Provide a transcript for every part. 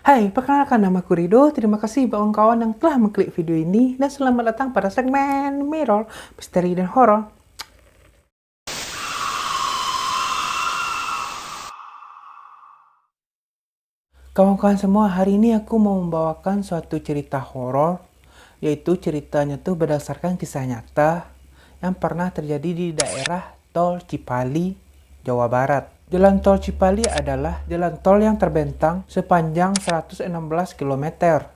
Hai, perkenalkan namaku Rido. Terima kasih kawan-kawan yang telah mengklik video ini dan selamat datang pada segmen Mirror, Misteri dan Horor. Kawan-kawan semua, hari ini aku mau membawakan suatu cerita horor, yaitu ceritanya tuh berdasarkan kisah nyata yang pernah terjadi di daerah Tol Cipali, Jawa Barat. Jalan Tol Cipali adalah jalan tol yang terbentang sepanjang 116 km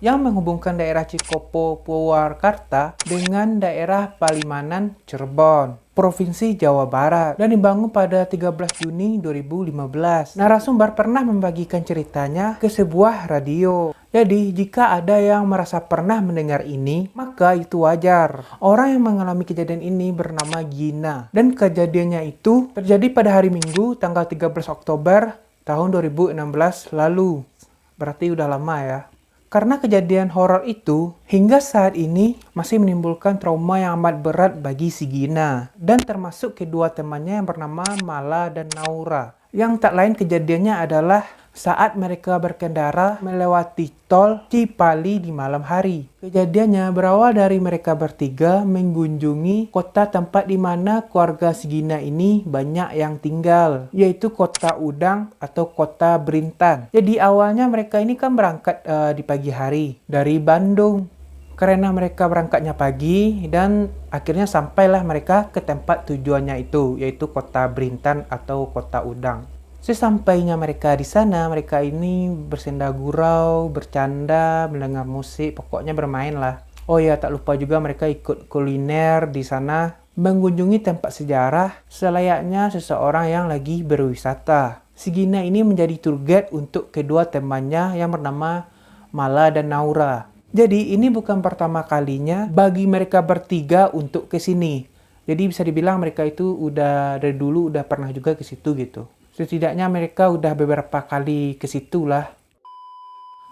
yang menghubungkan daerah Cikopo, Purwakarta dengan daerah Palimanan, Cirebon, Provinsi Jawa Barat, dan dibangun pada 13 Juni 2015. Narasumber pernah membagikan ceritanya ke sebuah radio. Jadi, jika ada yang merasa pernah mendengar ini, maka itu wajar. Orang yang mengalami kejadian ini bernama Gina. Dan kejadiannya itu terjadi pada hari Minggu, tanggal 13 Oktober tahun 2016 lalu. Berarti udah lama ya. Karena kejadian horor itu, hingga saat ini masih menimbulkan trauma yang amat berat bagi si Gina. Dan termasuk kedua temannya yang bernama Mala dan Naura. Yang tak lain kejadiannya adalah saat mereka berkendara melewati tol Cipali di malam hari. Kejadiannya berawal dari mereka bertiga mengunjungi kota tempat di mana keluarga si Gina ini banyak yang tinggal, yaitu kota Udang atau kota Berintan. Jadi awalnya mereka ini kan berangkat di pagi hari dari Bandung. Karena mereka berangkatnya pagi dan akhirnya sampailah mereka ke tempat tujuannya itu, yaitu kota Berintan atau kota Udang. Sesampainya mereka di sana, mereka ini bersenda gurau, bercanda, mendengar musik, pokoknya bermain lah. Oh ya, tak lupa juga mereka ikut kuliner di sana, mengunjungi tempat sejarah selayaknya seseorang yang lagi berwisata. Si Gina ini menjadi tour guide untuk kedua temannya yang bernama Mala dan Naura. Jadi ini bukan pertama kalinya bagi mereka bertiga untuk ke sini. Jadi bisa dibilang mereka itu udah dari dulu udah pernah juga ke situ gitu. Setidaknya mereka udah beberapa kali ke situ lah.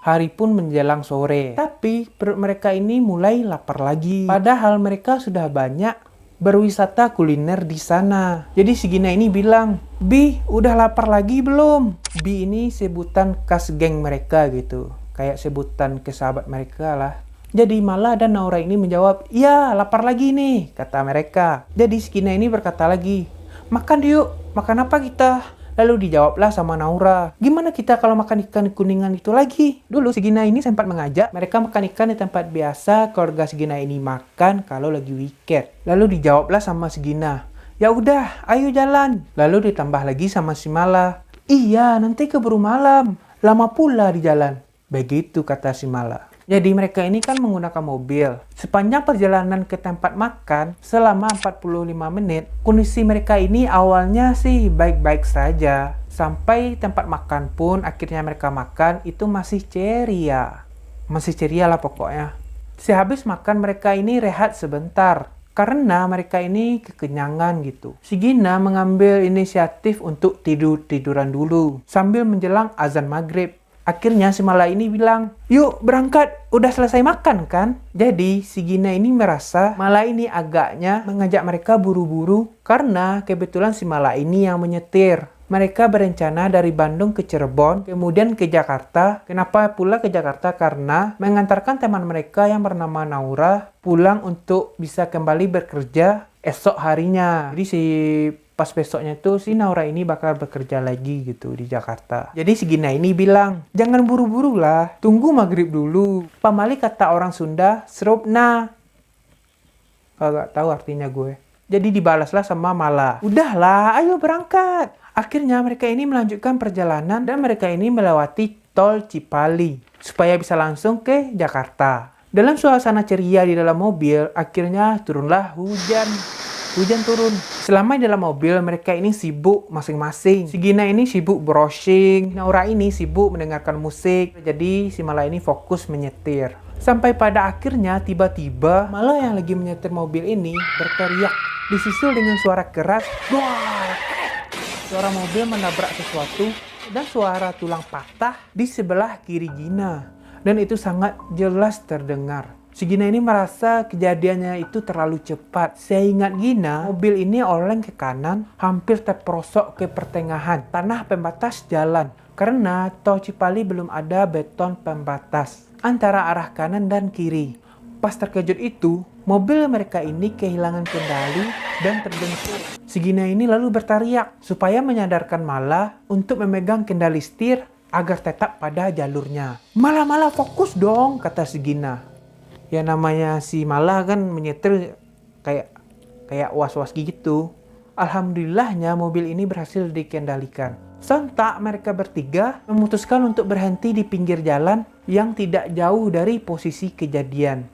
Hari pun menjelang sore. Tapi perut mereka ini mulai lapar lagi. Padahal mereka sudah banyak berwisata kuliner di sana. Jadi si Gina ini bilang, "Bi, udah lapar lagi belum?" Bi ini sebutan khas geng mereka gitu. Kayak sebutan ke sahabat mereka lah. Jadi Mala dan Naura ini menjawab, "Iya, lapar lagi nih," kata mereka. Jadi si Gina ini berkata lagi, "Makan yuk, makan apa kita?" Lalu dijawablah sama Naura, "Gimana kita kalau makan ikan kuningan itu lagi?" Dulu si Gina ini sempat mengajak mereka makan ikan di tempat biasa keluarga si Gina ini makan kalau lagi weekend. Lalu dijawablah sama si Gina, "Ya udah, ayo jalan." Lalu ditambah lagi sama si Mala, "Iya, nanti keburu malam. Lama pula di jalan." Begitu kata si Mala. Jadi mereka ini kan menggunakan mobil. Sepanjang perjalanan ke tempat makan selama 45 menit, kondisi mereka ini awalnya sih baik-baik saja. Sampai tempat makan pun akhirnya mereka makan itu masih ceria. Masih ceria lah pokoknya. Sehabis makan mereka ini rehat sebentar. Karena mereka ini kekenyangan gitu. Si Gina mengambil inisiatif untuk tiduran dulu. Sambil menjelang azan maghrib. Akhirnya si Mala ini bilang, "Yuk berangkat, udah selesai makan kan?" Jadi si Gina ini merasa Mala ini agaknya mengajak mereka buru-buru karena kebetulan si Mala ini yang menyetir. Mereka berencana dari Bandung ke Cirebon, kemudian ke Jakarta. Kenapa pula ke Jakarta? Karena mengantarkan teman mereka yang bernama Naura pulang untuk bisa kembali bekerja esok harinya. Jadi pas besoknya tuh si Naura ini bakal bekerja lagi gitu di Jakarta. Jadi si Gina ini bilang, "Jangan buru-buru lah, tunggu maghrib dulu." Pamali kata orang Sunda, "Serupna." Kagak tahu artinya gue. Jadi dibalaslah sama Mala, "Udahlah, ayo berangkat." Akhirnya mereka ini melanjutkan perjalanan dan mereka ini melewati tol Cipali supaya bisa langsung ke Jakarta. Dalam suasana ceria di dalam mobil, akhirnya turunlah hujan. Hujan turun. Selama di dalam mobil, mereka ini sibuk masing-masing. Si Gina ini sibuk browsing. Naura ini sibuk mendengarkan musik. Jadi si Mala ini fokus menyetir. Sampai pada akhirnya tiba-tiba Mala yang lagi menyetir mobil ini berteriak. Disusul dengan suara keras. Wah! Suara mobil menabrak sesuatu dan suara tulang patah di sebelah kiri Gina. Dan itu sangat jelas terdengar. Si Gina ini merasa kejadiannya itu terlalu cepat. Seingat Gina, mobil ini oleng ke kanan, hampir terperosok ke pertengahan tanah pembatas jalan. Karena tol Cipali belum ada beton pembatas antara arah kanan dan kiri. Pas terkejut itu, mobil mereka ini kehilangan kendali dan terbentur. Si Gina ini lalu berteriak supaya menyadarkan Mala untuk memegang kendali setir agar tetap pada jalurnya. Mala fokus dong, kata si Gina. Ya namanya si Mala kan menyetir kayak was-was gitu. Alhamdulillahnya mobil ini berhasil dikendalikan. Sontak mereka bertiga memutuskan untuk berhenti di pinggir jalan yang tidak jauh dari posisi kejadian.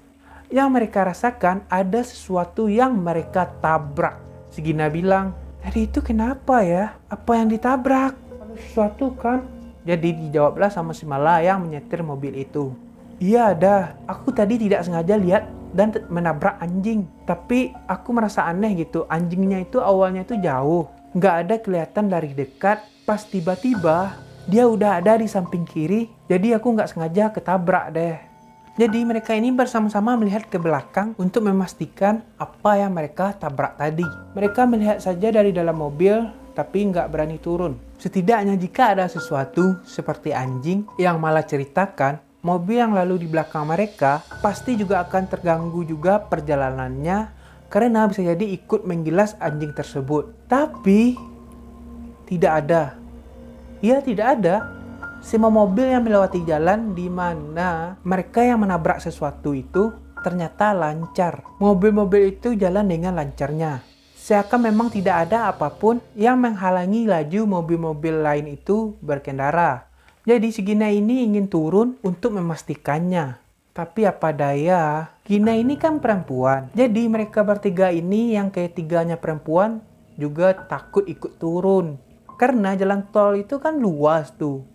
Yang mereka rasakan ada sesuatu yang mereka tabrak. Si Gina bilang, tadi itu kenapa ya? Apa yang ditabrak? Ada sesuatu kan? Jadi dijawablah sama si Mala yang menyetir mobil itu. Iya ada, aku tadi tidak sengaja lihat dan menabrak anjing. Tapi aku merasa aneh gitu, anjingnya itu awalnya itu jauh. Nggak ada kelihatan dari dekat, pas tiba-tiba dia udah ada di samping kiri. Jadi aku nggak sengaja ketabrak deh. Jadi mereka ini bersama-sama melihat ke belakang untuk memastikan apa yang mereka tabrak tadi. Mereka melihat saja dari dalam mobil, tapi nggak berani turun. Setidaknya jika ada sesuatu seperti anjing yang malah ceritakan, mobil yang lalu di belakang mereka pasti juga akan terganggu juga perjalanannya karena bisa jadi ikut menggilas anjing tersebut. Tapi tidak ada. Ya tidak ada. Semua mobil yang melewati jalan di mana mereka yang menabrak sesuatu itu ternyata lancar. Mobil-mobil itu jalan dengan lancarnya. Seakan memang tidak ada apapun yang menghalangi laju mobil-mobil lain itu berkendara. Jadi si Gina ini ingin turun untuk memastikannya. Tapi apa daya, Gina ini kan perempuan. Jadi mereka bertiga ini yang ketiganya perempuan juga takut ikut turun. Karena jalan tol itu kan luas tuh.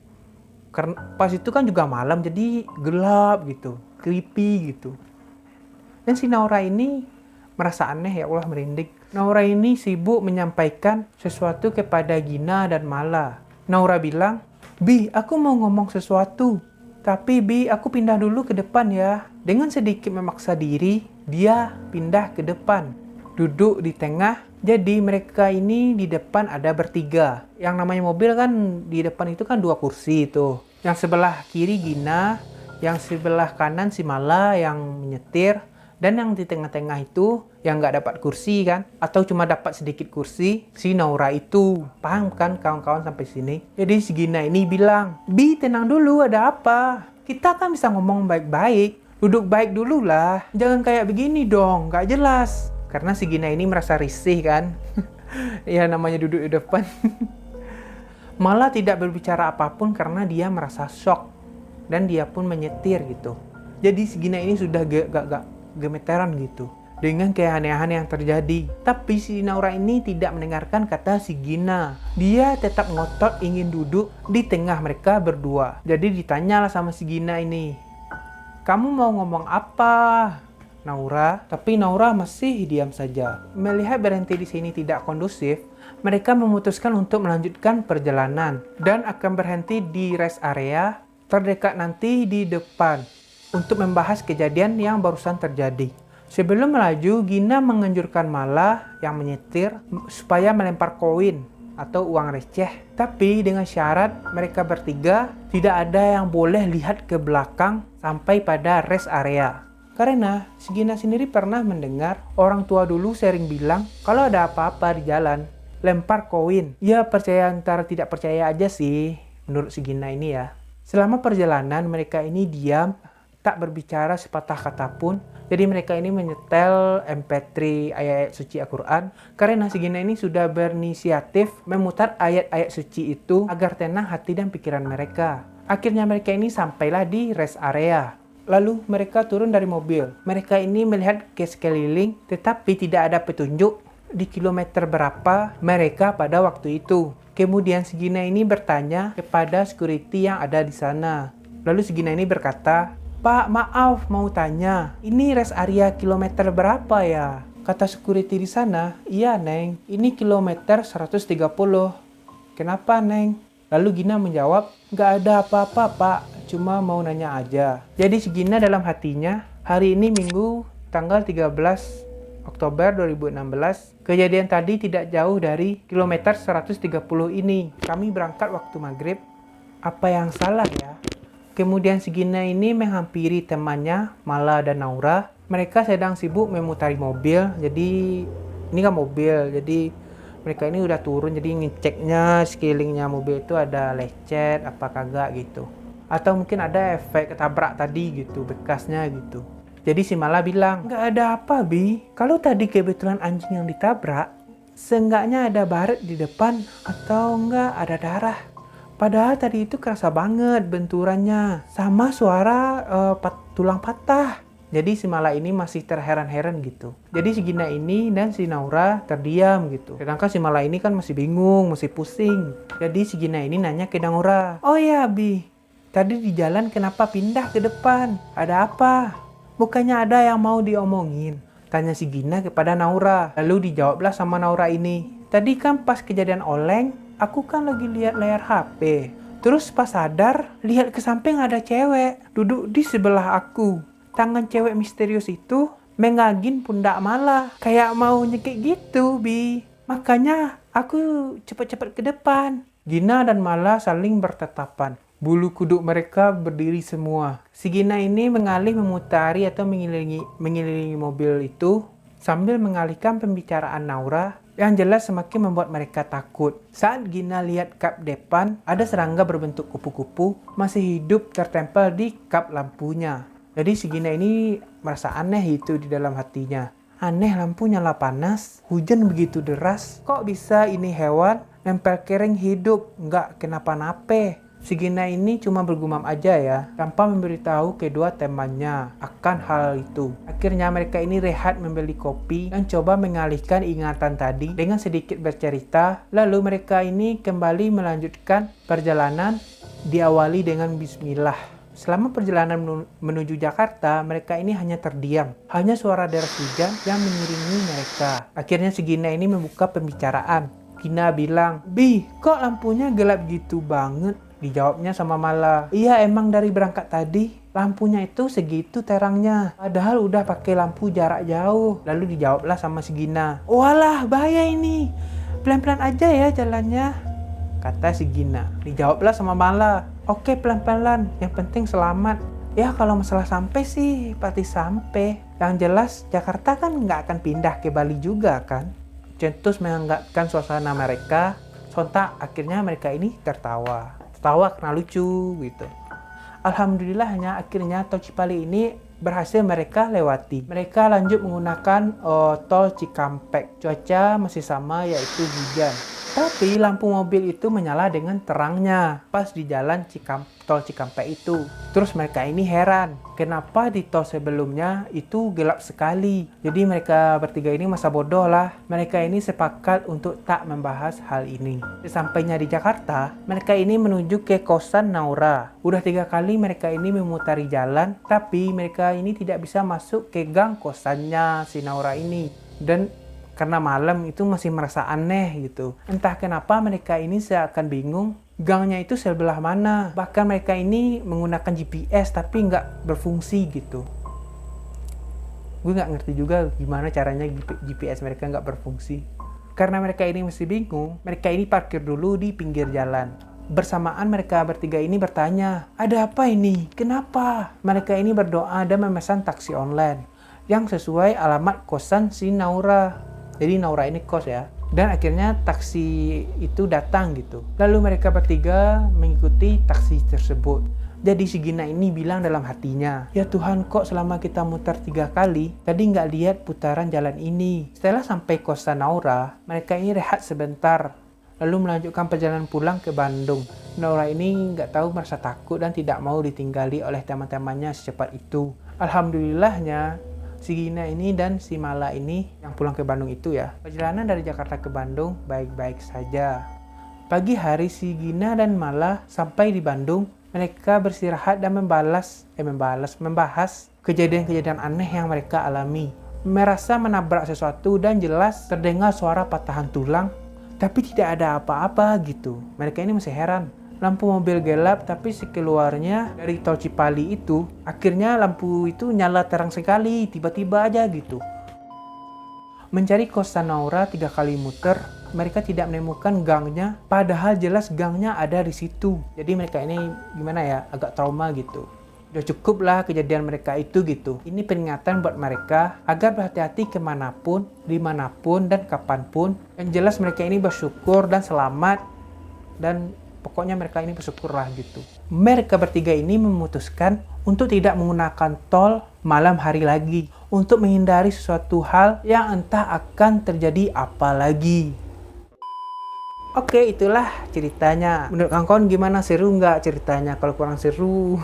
Karena pas itu kan juga malam jadi gelap gitu, creepy gitu. Dan si Naura ini merasa aneh, ya Allah merinding. Naura ini sibuk menyampaikan sesuatu kepada Gina dan Mala. Naura bilang, Bi, aku mau ngomong sesuatu. Tapi Bi, aku pindah dulu ke depan ya. Dengan sedikit memaksa diri, dia pindah ke depan. Duduk di tengah, jadi mereka ini di depan ada bertiga. Yang namanya mobil kan di depan itu kan 2 kursi itu. Yang sebelah kiri Gina, yang sebelah kanan si Mala yang menyetir. Dan yang di tengah-tengah itu yang nggak dapat kursi kan, atau cuma dapat sedikit kursi, si Naura itu. Paham kan kawan-kawan sampai sini? Jadi si Gina ini bilang, Bi tenang dulu, ada apa? Kita kan bisa ngomong baik-baik, duduk baik dulu lah. Jangan kayak begini dong, nggak jelas. Karena si Gina ini merasa risih kan. Ya namanya duduk di depan. Malah tidak berbicara apapun karena dia merasa shock. Dan dia pun menyetir gitu. Jadi si Gina ini sudah gak gemeteran gitu dengan keanehan yang terjadi. Tapi si Naura ini tidak mendengarkan kata si Gina. Dia tetap ngotot ingin duduk di tengah mereka berdua. Jadi ditanyalah sama si Gina ini, kamu mau ngomong apa, Naura? Tapi Naura masih diam saja. Melihat berhenti di sini tidak kondusif, mereka memutuskan untuk melanjutkan perjalanan dan akan berhenti di rest area terdekat nanti di depan untuk membahas kejadian yang barusan terjadi. Sebelum melaju, Gina menganjurkan Mala yang menyetir supaya melempar koin atau uang receh. Tapi dengan syarat mereka bertiga tidak ada yang boleh lihat ke belakang sampai pada rest area. Karena si Gina sendiri pernah mendengar orang tua dulu sering bilang kalau ada apa-apa di jalan, lempar koin. Ya percaya antara tidak percaya aja sih menurut si Gina ini ya. Selama perjalanan mereka ini diam, tak berbicara sepatah kata pun. Jadi mereka ini menyetel MP3 ayat-ayat suci Al-Quran. Karena si Gina ini sudah berinisiatif memutar ayat-ayat suci itu agar tenang hati dan pikiran mereka. Akhirnya mereka ini sampailah di rest area. Lalu mereka turun dari mobil. Mereka ini melihat ke sekeliling tetapi tidak ada petunjuk di kilometer berapa mereka pada waktu itu. Kemudian si Gina ini bertanya kepada security yang ada di sana. Lalu si Gina ini berkata, Pak, maaf mau tanya, ini rest area kilometer berapa ya? Kata security di sana, iya Neng, ini kilometer 130. Kenapa Neng? Lalu Gina menjawab, nggak ada apa-apa Pak, cuma mau nanya aja. Jadi si Gina dalam hatinya Hari ini Minggu, tanggal 13 Oktober 2016. Kejadian tadi tidak jauh dari kilometer 130 ini. Kami berangkat waktu maghrib. Apa yang salah ya? Kemudian si Gina ini menghampiri temannya, Mala dan Naura. Mereka sedang sibuk memutari mobil. Jadi, ini kan mobil. Jadi, mereka ini udah turun. Jadi, ngeceknya sekelilingnya mobil itu ada lecet, apa kagak gitu. Atau mungkin ada efek ketabrak tadi gitu, bekasnya gitu. Jadi si Mala bilang, nggak ada apa Bi. Kalau tadi kebetulan anjing yang ditabrak, seenggaknya ada baret di depan atau enggak ada darah. Padahal tadi itu kerasa banget benturannya, sama suara tulang patah. Jadi si Mala ini masih terheran-heran gitu. Jadi si Gina ini dan si Naura terdiam gitu. Sedangkan si Mala ini kan masih bingung, masih pusing. Jadi si Gina ini nanya ke Naura, oh ya Bi, tadi di jalan kenapa pindah ke depan? Ada apa? Bukannya ada yang mau diomongin? Tanya si Gina kepada Naura. Lalu dijawablah sama Naura ini, tadi kan pas kejadian oleng, aku kan lagi lihat layar HP. Terus pas sadar, lihat ke samping ada cewek duduk di sebelah aku. Tangan cewek misterius itu megangin pundak Mala. Kayak mau nyekik gitu, Bi. Makanya aku cepet-cepet ke depan. Gina dan Mala saling bertatapan. Bulu kuduk mereka berdiri semua. Si Gina ini mengalih memutari atau mengelilingi mobil itu sambil mengalihkan pembicaraan Naura yang jelas semakin membuat mereka takut. Saat Gina lihat kap depan, ada serangga berbentuk kupu-kupu masih hidup tertempel di kap lampunya. Jadi si Gina ini merasa aneh itu di dalam hatinya. Aneh, lampu nyala panas, hujan begitu deras. Kok bisa ini hewan nempel kering hidup, nggak kenapa-napa? Si Gina ini cuma bergumam aja ya, tanpa memberitahu kedua temannya akan hal itu. Akhirnya mereka ini rehat membeli kopi dan coba mengalihkan ingatan tadi dengan sedikit bercerita. Lalu mereka ini kembali melanjutkan perjalanan, diawali dengan bismillah. Selama perjalanan menuju Jakarta, mereka ini hanya terdiam. Hanya suara deras hujan yang mengiringi mereka. Akhirnya si Gina ini membuka pembicaraan. Gina bilang, Bi, kok lampunya gelap gitu banget? Dijawabnya sama Mala, iya emang dari berangkat tadi, lampunya itu segitu terangnya. Padahal udah pakai lampu jarak jauh. Lalu dijawablah sama si Gina, walah bahaya ini. Pelan-pelan aja ya jalannya, kata si Gina. Dijawablah sama Mala, oke pelan-pelan, yang penting selamat. Ya kalau masalah sampai sih pasti sampai. Yang jelas Jakarta kan nggak akan pindah ke Bali juga kan. Centus menganggapkan suasana mereka. Sontak akhirnya mereka ini tertawa karena lucu gitu. Alhamdulillahnya akhirnya tol Cipali ini berhasil mereka lewati. Mereka lanjut menggunakan tol Cikampek. Cuaca masih sama yaitu hujan. Tapi lampu mobil itu menyala dengan terangnya pas di jalan tol Cikampek itu. Terus mereka ini heran, kenapa di tol sebelumnya itu gelap sekali. Jadi mereka bertiga ini masa bodoh lah. Mereka ini sepakat untuk tak membahas hal ini. Sesampainya di Jakarta, mereka ini menuju ke kosan Naura. Udah 3 kali mereka ini memutari jalan, tapi mereka ini tidak bisa masuk ke gang kosannya si Naura ini. Dan karena malam itu masih merasa aneh gitu. Entah kenapa mereka ini seakan bingung gangnya itu sebelah mana. Bahkan mereka ini menggunakan GPS tapi nggak berfungsi gitu. Gue nggak ngerti juga gimana caranya GPS mereka nggak berfungsi. Karena mereka ini masih bingung, mereka ini parkir dulu di pinggir jalan. Bersamaan mereka bertiga ini bertanya, ada apa ini? Kenapa? Mereka ini berdoa dan memesan taksi online yang sesuai alamat kosan si Naura. Jadi Naura ini kos ya. Dan akhirnya taksi itu datang gitu. Lalu mereka bertiga mengikuti taksi tersebut. Jadi si Gina ini bilang dalam hatinya, ya Tuhan kok selama kita muter 3 kali, tadi nggak lihat putaran jalan ini. Setelah sampai kosan Naura, mereka ini rehat sebentar. Lalu melanjutkan perjalanan pulang ke Bandung. Naura ini nggak tahu merasa takut dan tidak mau ditinggali oleh teman-temannya secepat itu. Alhamdulillahnya, si Gina ini dan si Mala ini yang pulang ke Bandung itu ya. Perjalanan dari Jakarta ke Bandung baik-baik saja. Pagi hari si Gina dan Mala sampai di Bandung. Mereka beristirahat dan membahas kejadian-kejadian aneh yang mereka alami. Merasa menabrak sesuatu dan jelas terdengar suara patahan tulang. Tapi tidak ada apa-apa gitu. Mereka ini masih heran. lampu mobil gelap, tapi sekeluarnya dari tol Cipali itu, akhirnya lampu itu nyala terang sekali, tiba-tiba aja gitu. Mencari Kosan Naura 3 kali muter, mereka tidak menemukan gangnya, padahal jelas gangnya ada di situ. Jadi mereka ini gimana ya, agak trauma gitu. Udah cukup lah kejadian mereka itu gitu. Ini peringatan buat mereka agar berhati-hati kemanapun, dimanapun, dan kapanpun. Yang jelas mereka ini bersyukur dan selamat. Dan pokoknya mereka ini bersyukur lah gitu. Mereka bertiga ini memutuskan untuk tidak menggunakan tol malam hari lagi. Untuk menghindari sesuatu hal yang entah akan terjadi apa lagi. Oke, itulah ceritanya. Menurut kawan-kawan gimana? Seru nggak ceritanya? Kalau kurang seru...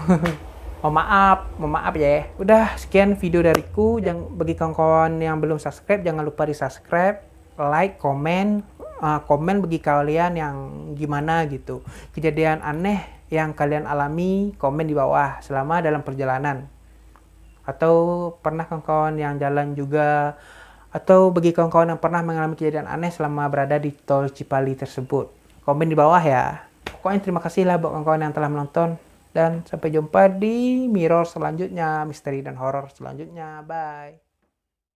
Mohon maaf ya. Udah sekian video dariku. Bagi kawan-kawan yang belum subscribe, jangan lupa di subscribe, like, komen bagi kalian yang gimana gitu. Kejadian aneh yang kalian alami, komen di bawah selama dalam perjalanan. Atau pernah kawan-kawan yang jalan juga, atau bagi kawan-kawan yang pernah mengalami kejadian aneh selama berada di tol Cipali tersebut. Komen di bawah ya. Pokoknya terima kasih lah buat kawan-kawan yang telah menonton. Dan sampai jumpa di mirror selanjutnya, misteri dan horor selanjutnya. Bye.